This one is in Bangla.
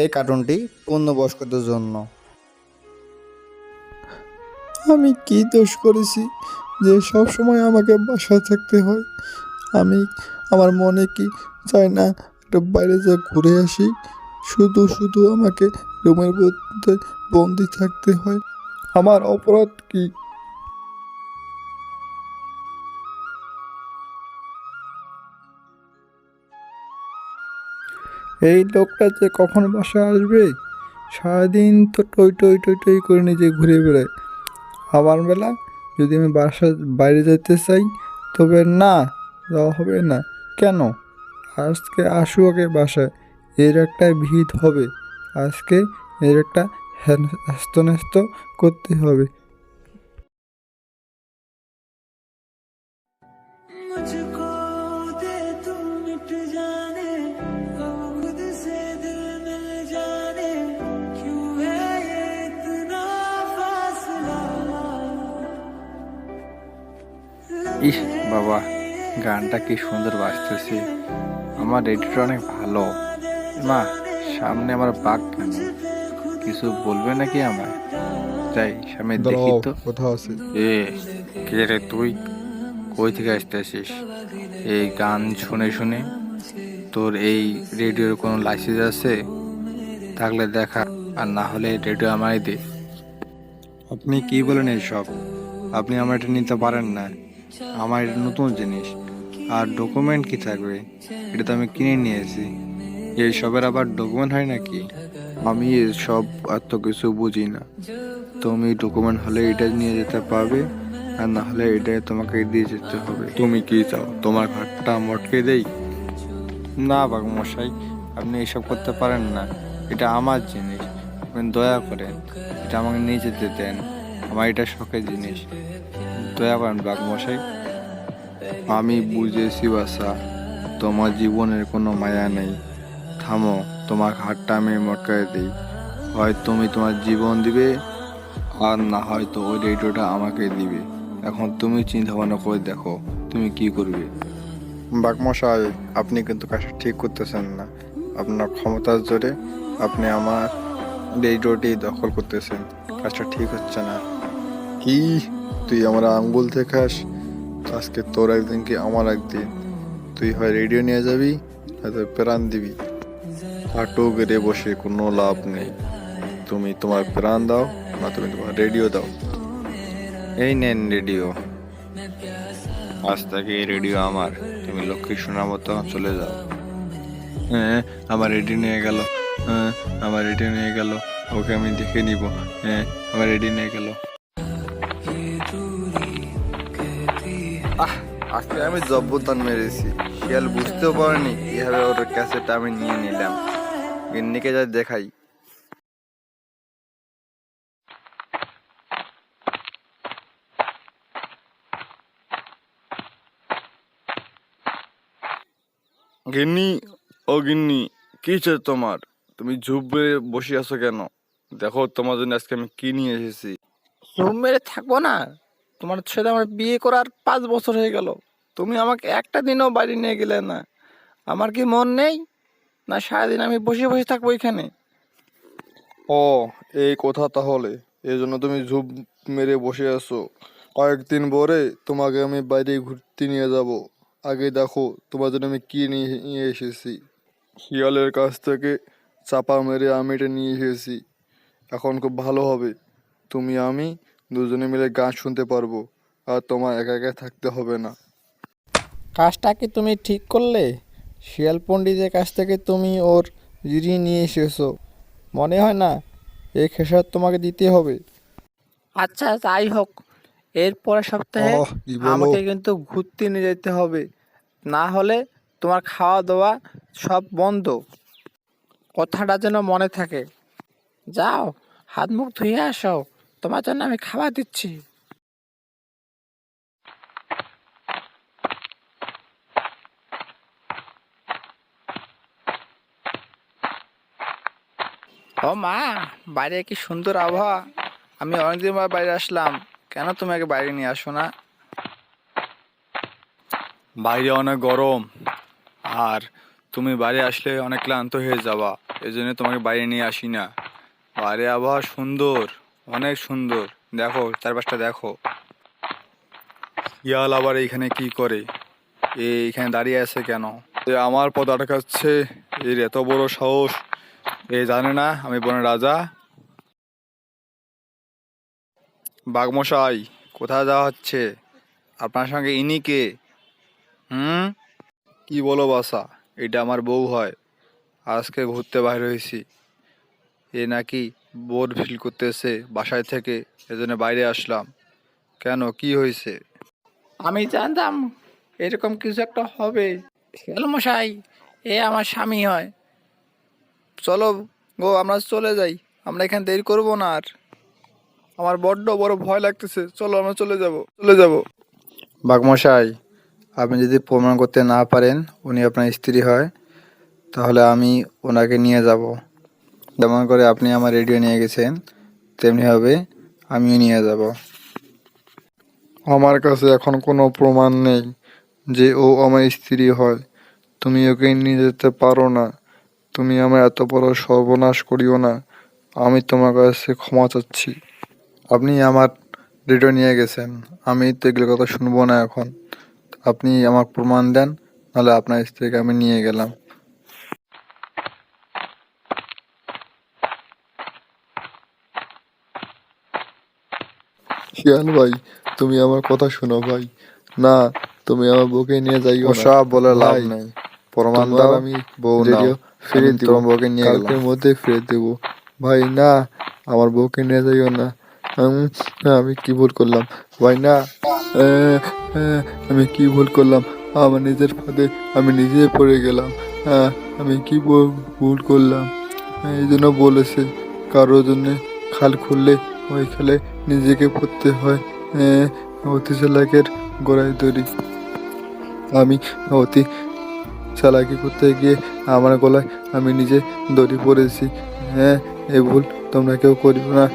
এই কার্টুনটি পূর্ণবয়স্কদের জন্য। আমি কি দোষ করেছি যে সব সময় আমাকে বাসায় থাকতে হয়? আমি আমার মনে কি চায় না একটু বাইরে যা ঘুরে আসি? শুধু শুধু আমাকে রুমের মধ্যে বন্দি থাকতে হয়। আমার অপরাধ কি? এই লোকটা যে কখন বাসায় আসবে? সারাদিন তো টই টই টই টই করে নিজে ঘুরে বেড়ায়। আমার বেলা যদি আমি বাইরে যেতে চাই, তবে না, যাওয়া হবে না। কেন? আজকে আসু আগে বাসায়, এর একটা ভিত হবে। আজকে এর একটা হ্যাস্ত করতে হবে। मुझको दे तुम मिट जाने हम खुद से दिल मिल जाने क्यों है ये इतना फासला ইস বাবা, গানটা কি সুন্দর বাজতেছে। আমার রেডিওটা অনেক ভালো। মা, সামনে আমার বাঘ কেন? কিছু বলবে নাকি আমার? যাই সামনে দেখি দাঁড়াও, তো। কোথাও আছে। এ কে রে তুই? কই থেকে আসতেছিস? এই গান শুনে শুনে তোর এই রেডিওর কোনো লাইসেন্স আছে? থাকলে দেখা, আর না হলে রেডিও আমায় দে। আপনি কি বলেন এইসব? আপনি আমার এটা নিতে পারেন না। আমার এটা নতুন জিনিস, আর ডকুমেন্ট কি থাকবে? এটা তো আমি কিনে নিয়েছি। এইসবের আবার ডকুমেন্ট হয় নাকি? আমি এসব এত কিছু বুঝি না। তুমি ডকুমেন্ট হলে এটা নিয়ে যেতে পারবে, আর না হলে এটা তোমাকে দিয়ে যেতে হবে। তুমি কি চাও, তোমার ঘরটা মটকে দেই? না বাবুমশাই, আপনি এসব করতে পারেন না। এটা আমার জিনিস, আপনি দয়া করেন এটা আমাকে নিয়ে যেতে দেন। আমার এটা শখের জিনিস, দয়া করেন বাবুমশাই। আমি বুঝেছি বাসা, তোমার জীবনের কোনো মায়া নেই। থামো, তোমার হাতটা আমি মটকায় দিই। হয় তুমি তোমার জীবন দিবে, আর না হয়তো ওই রেডিওটা আমাকে দিবে। এখন তুমি চিন্তা ভাবনা করে দেখো তুমি কি করবে। বাঘমশাই, আপনি কিন্তু কাজটা ঠিক করতেছেন না। আপনার ক্ষমতার জোরে আপনি আমার রেডিওটি দখল করতেছেন। কাজটা ঠিক হচ্ছে না। কি? তুই আমার আঙ্গুল দেখাস? আজকে তোর একদিন কি আমার একদিন। তুই হয় রেডিও নিয়ে যাবি, হয়তো প্রাণ দিবি। হাঁটু গেড়ে বসে কোনো লাভ নেই। তুমি তোমার প্রাণ দাও, না তুমি তোমার রেডিও দাও। এই নেন রেডিও। আজ থেকে এই রেডিও আমার। তুমি লক্ষ্মী শোনার মতো চলে যাও। হ্যাঁ, আমার রেডিও নিয়ে গেল। হ্যাঁ, আমার রেডিও নিয়ে গেল। ওকে আমি দেখে নিব। হ্যাঁ, আমার রেডিও নিয়ে গেল। আজকে আমি জব্বতান মেরেছি। শিয়াল বুঝতেও পারেনি কিভাবে ওর ক্যাসেটটা আমি নিয়ে নিলাম। গিন্নিকে যা দেখাই। গিন্নি, ও গিন্নি, কি হচ্ছে তোমার? তুমি ঝুপ বেড়ে বসে আছো কেন? দেখো তোমার জন্য আজকে আমি কি নিয়ে এসেছি। রুম মেরে থাকবো না? তোমার সাথে আমার বিয়ে করার 5 বছর হয়ে গেল, তুমি আমাকে একটা দিনও বাড়ি নিয়ে গেলে না। আমার কি মন নেই? না সারাদিন আমি বসে বসে থাকবো এখানে? ও, এই কথা তাহলে। এই জন্য তুমি ঝুপ মেরে বসে আছো। কয়েকদিন পরে তোমাকে আমি বাইরে ঘুরতে নিয়ে যাব। আগে দেখো তোমার জন্য আমি কি নিয়ে নিয়ে এসেছি। শিয়ালের কাছ থেকে চাপা মেরে আমি এটা নিয়ে এসেছি। এখন খুব ভালো হবে। তুমি আমি দুজনে মিলে গান শুনতে পারবো, আর তোমার একা একা থাকতে হবে না। কাজটা কি তুমি ঠিক করলে? শিয়াল পণ্ডিতের কাছ থেকে তুমি ওর জিনিস নিয়ে এসেছো, মনে হয় না এই খেসারত তোমাকে দিতে হবে। আচ্ছা তাই হোক, এর পরের সপ্তাহে কি বলো? আমাকে কিন্তু ঘুরতে নিয়ে যেতে হবে, না হলে তোমার খাওয়া দাওয়া সব বন্ধ। কথাটা যেন মনে থাকে। যাও, হাত মুখ ধুয়ে আসো, তোমার জন্য আমি খাবার দিচ্ছি। ও মা, বাইরে কি সুন্দর আবহাওয়া। আমি অনেকদিন পর বাইরে আসলাম, কেন তুমি আগে বাইরে নিয়ে আসো না? বাইরে অনেক গরম, আর তুমি বাইরে আসলে অনেক ক্লান্ত হয়ে যাবা। এই জন্য তোমাকে বাইরে নিয়ে আসি না। বাইরে আবহাওয়া সুন্দর, অনেক সুন্দর। দেখো চারপাশটা দেখো। শিয়াল আবার এইখানে কি করে? এইখানে দাঁড়িয়ে আছে কেন? আমার পথ আটকাচ্ছে, এর এত বড় সাহস! এ জানে না আমি বনের রাজা? বাঘমশাই, কোথায় যাওয়া হচ্ছে? আপনার সঙ্গে ইনি কে? কি বলো বাসা? এটা আমার বউ হয়। আজকে ঘুরতে বাইর হয়েছি। এ নাকি বোর ফিল করতেছে বাসায় থেকে, এজন্য বাইরে আসলাম। কেন, কি হয়েছে? আমি জানতাম এরকম কিছু একটা হবে। শিয়াল মশাই, এ আমার স্বামী হয়। চলো গো, আমরা চলে যাই। আমরা এখানে দেরি করবো না আর। আমার বড্ড বড় ভয় লাগতেছে। চলো আমরা চলে যাব। বাঘমশাই, আপনি যদি প্রমাণ করতে না পারেন উনি আপনার স্ত্রী হয়, তাহলে আমি ওনাকে নিয়ে যাব। যেমন করে আপনি আমার রেডিও নিয়ে গেছেন, তেমনিভাবে আমিও নিয়ে যাব। আমার কাছে এখন কোনো প্রমাণ নেই যে ও আমার স্ত্রী হয়। তুমি ওকে নিয়ে যেতে পারো না। তুমি আমার এত বড় সর্বনাশ করিও না। আমি তোমার কাছে ক্ষমা চাচ্ছি। আপনি আমার রেডিও নিয়ে গেছেন, আমি তো এগুলো কথা শুনবো না এখন। আপনি আমার প্রমাণ দেন, নাহলে আপনার স্ত্রীকে আমি নিয়ে গেলাম। শিয়াল ভাই, তুমি আমার কথা শোনো ভাই। না, তুমি আমার বউকে নিয়ে যাইও না। ওসব বলে লাভ ভাই, নেই, প্রমাণ তোমার দাও। আমি বউ নাও, রেডিও ফিরে আমি দিব। তোমার বউকে নিয়ে গেলাম। কালকের মধ্যে ফিরে দেব। ভাই না, আমার বউকে নিয়ে যাইও না। আমি কি ভুল করলাম ভাই? না, আমি কি ভুল করলাম? আমার নিজের ফাঁদে আমি নিজে পড়ে গেলাম। আমি কি ভুল করলাম? এই জন্য বলেছে, কারোর জন্যে খাল খুললে ওই খালে নিজেকে পড়তে হয়। অতি চালাকের গোড়ায় দড়ি। আমি অতি চালাকি করতে গিয়ে আমার গলায় আমি নিজে দড়ি পড়েছি। এই ভুল তোমরা কেউ করিও না।